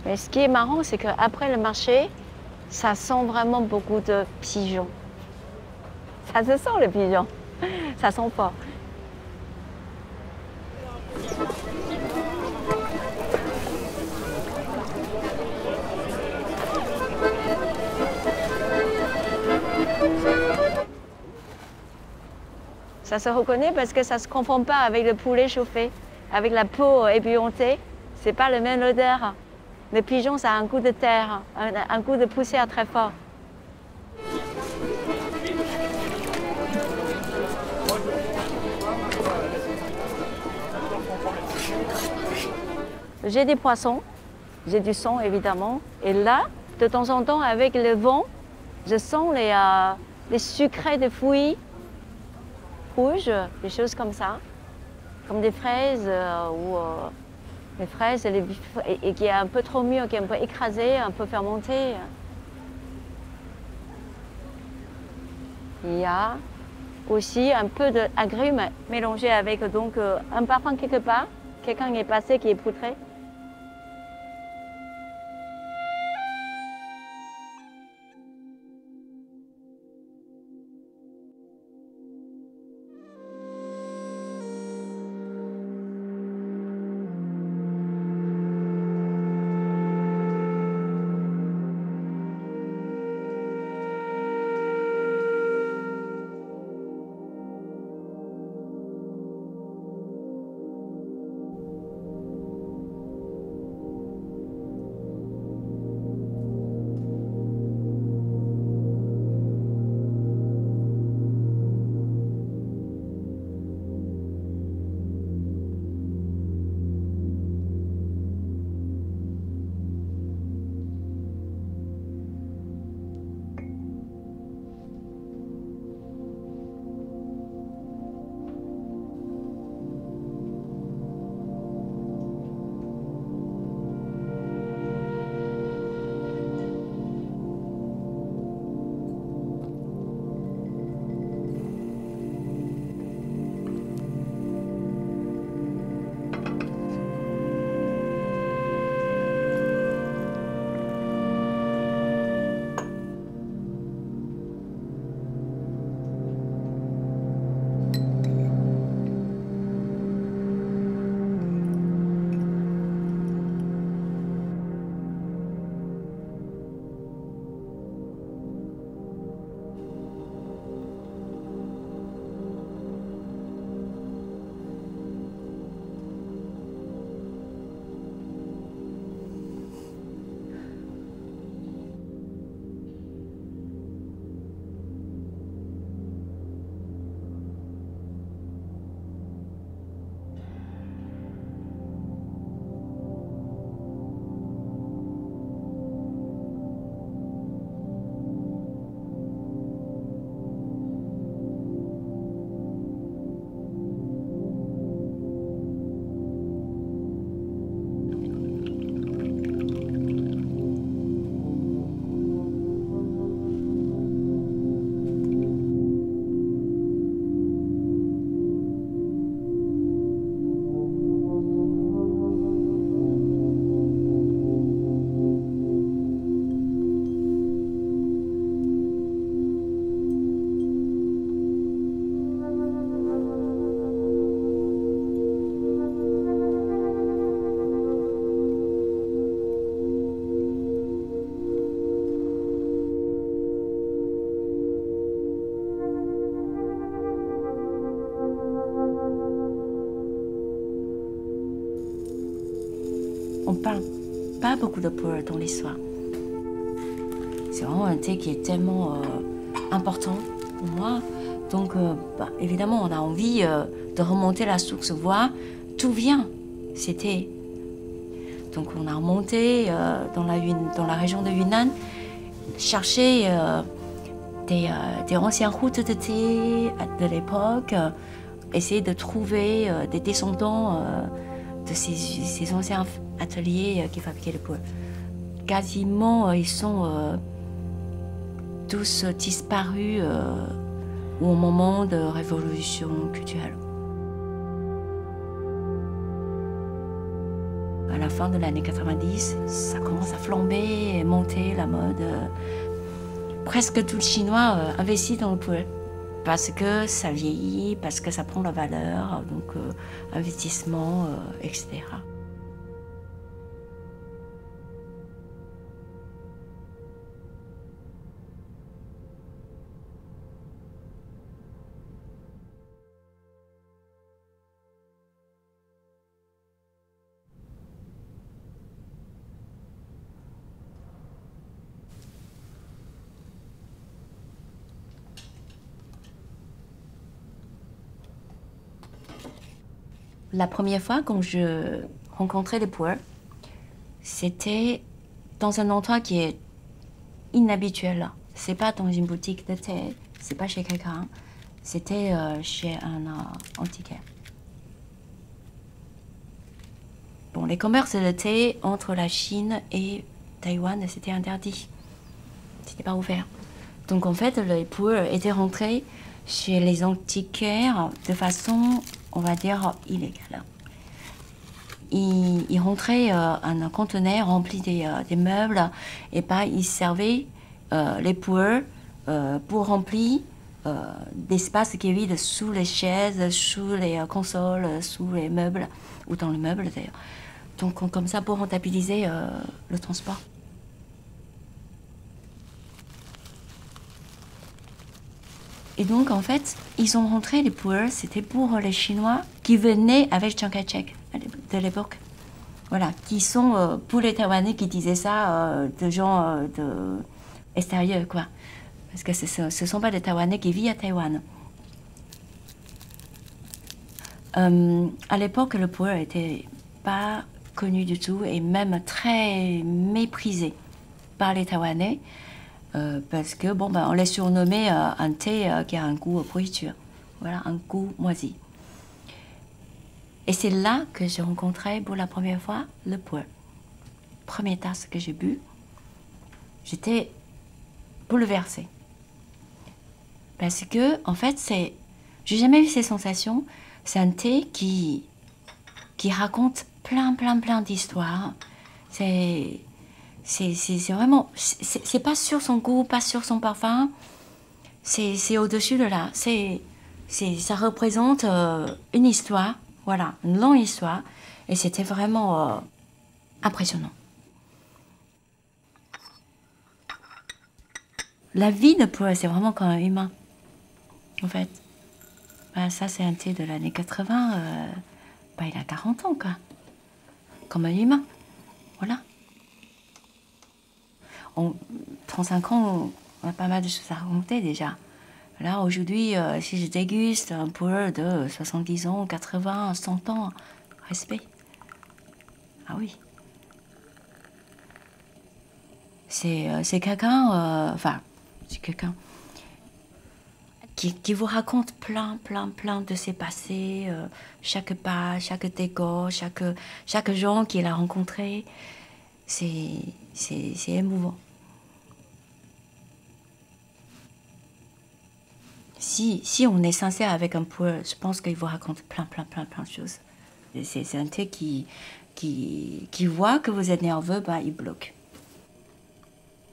Mais ce qui est marrant, c'est qu'après le marché, ça sent vraiment beaucoup de pigeons. Ça se sent le pigeon, ça sent fort. Ça se reconnaît parce que ça ne se confond pas avec le poulet chauffé, avec la peau ébouillantée. Ce n'est pas la même odeur. Le pigeon, ça a un goût de terre, un goût de poussière très fort. J'ai des poissons, j'ai du sang évidemment. Et là, de temps en temps, avec le vent, je sens les sucrés de fruits rouges, des choses comme ça, comme des fraises ou les fraises et qui est un peu trop mûr, qui est un peu écrasé, un peu fermenté. Il y a aussi un peu d'agrumes mélangés avec donc un parfum quelque part. Quelqu'un est passé qui est poutré. On parle pas beaucoup de peur dans l'histoire. C'est vraiment un thé qui est tellement important pour moi. Donc, évidemment, on a envie de remonter la source, voir d'où vient ces thés. Donc, on a remonté dans la région de Yunnan, chercher des anciennes routes de thé de l'époque, essayer de trouver des descendants de ces anciens ateliers qui fabriquaient le puer. Quasiment, ils sont tous disparus au moment de la révolution culturelle. À la fin de l'année 90, ça commence à flamber et monter la mode. Presque tout le Chinois investit dans le pu'er parce que ça vieillit, parce que ça prend la valeur, donc investissement, etc. La première fois quand je rencontrais les pu'er, c'était dans un endroit qui est inhabituel. C'est pas dans une boutique de thé, c'est pas chez quelqu'un, c'était chez un antiquaire. Bon, les commerces de thé entre la Chine et Taïwan, c'était interdit. C'était pas ouvert. Donc en fait, les pu'er étaient rentrés chez les antiquaires de façon, on va dire, illégale. Ils rentraient un conteneur rempli des meubles et ils servaient les pu'er pour remplir d'espace qui est vide sous les chaises, sous les consoles, sous les meubles, ou dans les meubles d'ailleurs. Donc comme ça pour rentabiliser le transport. Et donc, en fait, ils ont rentré les pu'er, c'était pour les Chinois qui venaient avec Chiang Kai-shek de l'époque. Voilà, qui sont pour les Taïwanais qui disaient ça, de gens extérieurs, quoi. Parce que ce ne sont pas des Taïwanais qui vivent à Taïwan. À l'époque, le pu'er n'était pas connu du tout et même très méprisé par les Taïwanais. Parce que bon, on les surnommait un thé qui a un goût pourriture, voilà, un goût moisi. Et c'est là que j'ai rencontré pour la première fois le pu'er. Première tasse que j'ai bu, j'étais bouleversée. Parce que, en fait, j'ai jamais eu ces sensations. C'est un thé qui raconte plein d'histoires. C'est vraiment, c'est pas sur son goût, pas sur son parfum, c'est au-dessus de là. Ça représente une histoire, voilà, une longue histoire, et c'était vraiment impressionnant. La vie de pu'er, c'est vraiment comme un humain, en fait. Ça, c'est un thé de l'année 80, il a 40 ans, quoi. Comme un humain, voilà. 35 ans, on a pas mal de choses à raconter déjà. Là, aujourd'hui, si je déguste un pu'er de 70 ans, 80, 100 ans, respect. Ah oui. C'est quelqu'un, c'est quelqu'un qui vous raconte plein de ses passés, chaque pas, chaque décor, chaque gens qu'il a rencontré. C'est émouvant. Si on est sincère avec un pu'er, je pense qu'il vous raconte plein de choses. C'est un thé qui voit que vous êtes nerveux, il bloque.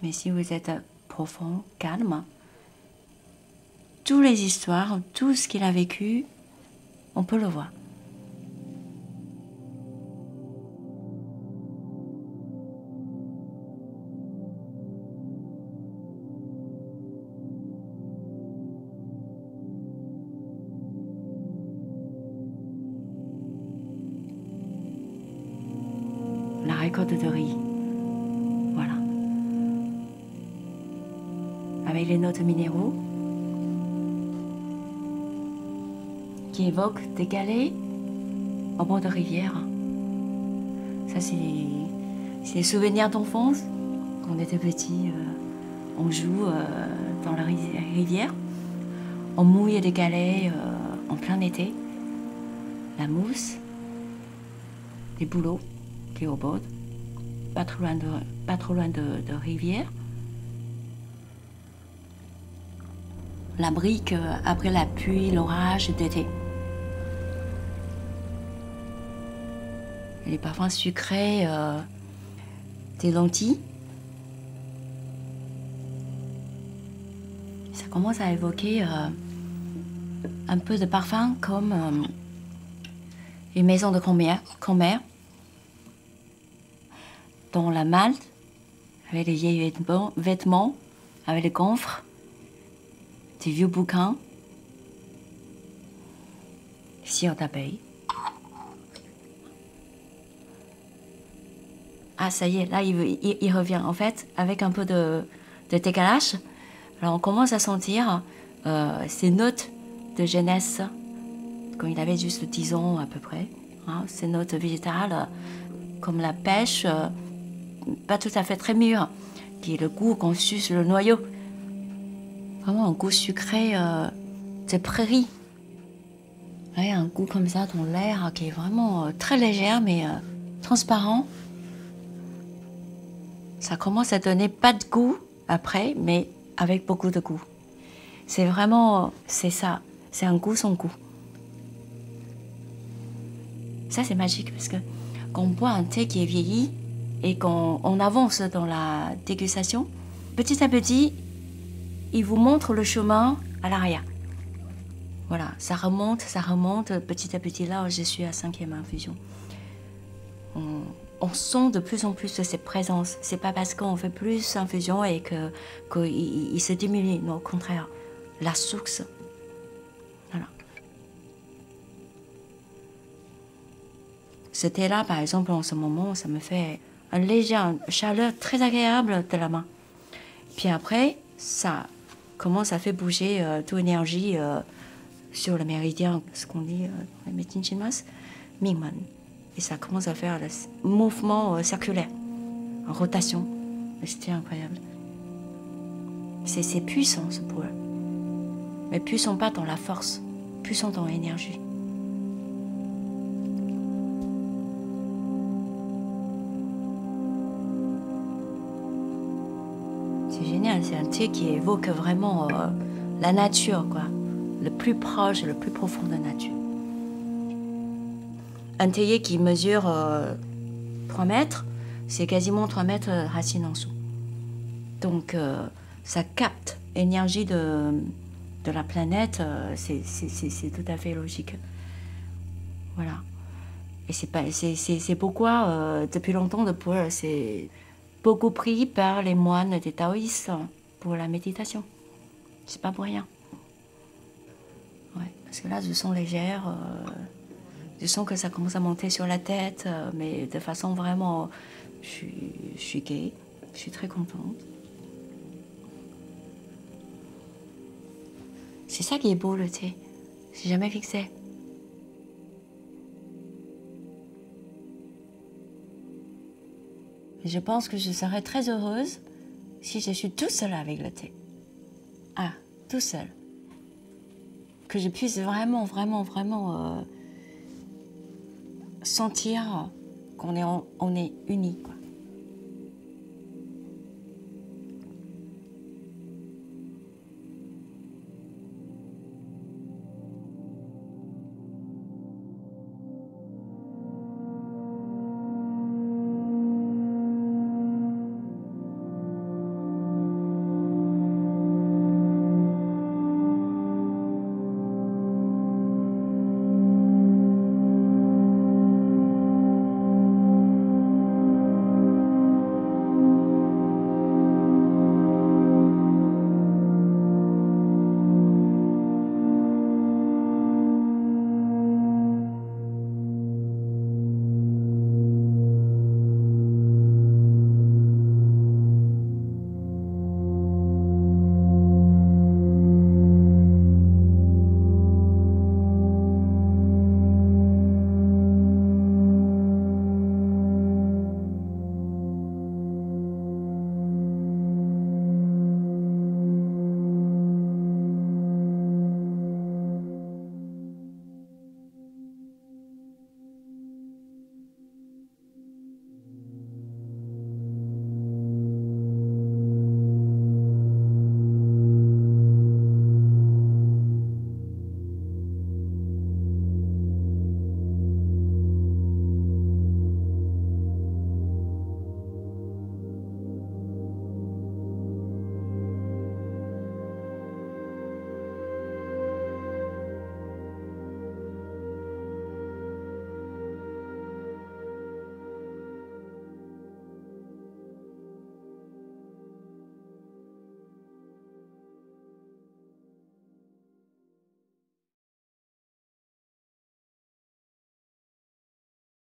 Mais si vous êtes profond, calme, toutes les histoires, tout ce qu'il a vécu, on peut le voir. La récolte de riz, voilà, avec les notes minéraux qui évoquent des galets au bord de rivière. Ça, c'est des souvenirs d'enfance. Quand on était petit, on joue dans la rivière, on mouille des galets en plein été, la mousse, les bouleaux qui est au bord, pas trop loin de rivière. La brique après la pluie, l'orage d'été. les parfums sucrés des lentilles. Ça commence à évoquer un peu de parfum comme une maison de grand-mère, dans la malte, avec les vieilles vêtements, avec les gaufres, des vieux bouquins, cire d'abeille. Ah, ça y est, là, il revient. En fait, avec un peu de décalage, alors on commence à sentir ces notes de jeunesse, quand il avait juste 10 ans à peu près. Hein, ces notes végétales, comme la pêche, pas tout à fait très mûre, qui est le goût qu'on suce le noyau. Vraiment un goût sucré des prairies. Ouais, un goût comme ça dans l'air qui est vraiment très léger mais transparent. Ça commence à donner pas de goût après, mais avec beaucoup de goût. C'est vraiment, c'est ça, c'est un goût sans goût. Ça c'est magique parce que quand on boit un thé qui est vieilli et qu'on avance dans la dégustation, petit à petit, il vous montre le chemin à l'arrière. Voilà, ça remonte, petit à petit. Là, je suis à 5e infusion. On sent de plus en plus de cette présence. C'est pas parce qu'on fait plus d'infusion et qu'il se diminue. Non, au contraire, la source. Voilà. Ce thé-là, par exemple, en ce moment, ça me fait une légère chaleur très agréable de la main. Puis après, ça commence à faire bouger toute l'énergie sur le méridien, ce qu'on dit dans la médecine chinoise, Mingmen. Et ça commence à faire le mouvement circulaire, en rotation. C'était incroyable. C'est puissant ce pouvoir. Mais puissant pas dans la force, puissant dans l'énergie. C'est génial, c'est un thé qui évoque vraiment la nature, quoi. Le plus proche, le plus profond de la nature. Un théier qui mesure 3 mètres, c'est quasiment 3 mètres racine en dessous. Donc ça capte l'énergie de la planète, c'est tout à fait logique. Voilà. Et c'est pourquoi, depuis longtemps, le pu'er, c'est beaucoup pris par les moines des taoïstes pour la méditation. C'est pas pour rien. Ouais, parce que là, je sens légère. Je sens que ça commence à monter sur la tête, mais de façon vraiment... Je suis gaie, je suis très contente. C'est ça qui est beau, le thé. C'est jamais fixé. Et je pense que je serais très heureuse si je suis toute seule avec le thé. Ah, tout seul. Que je puisse vraiment sentir qu'on est unis, quoi.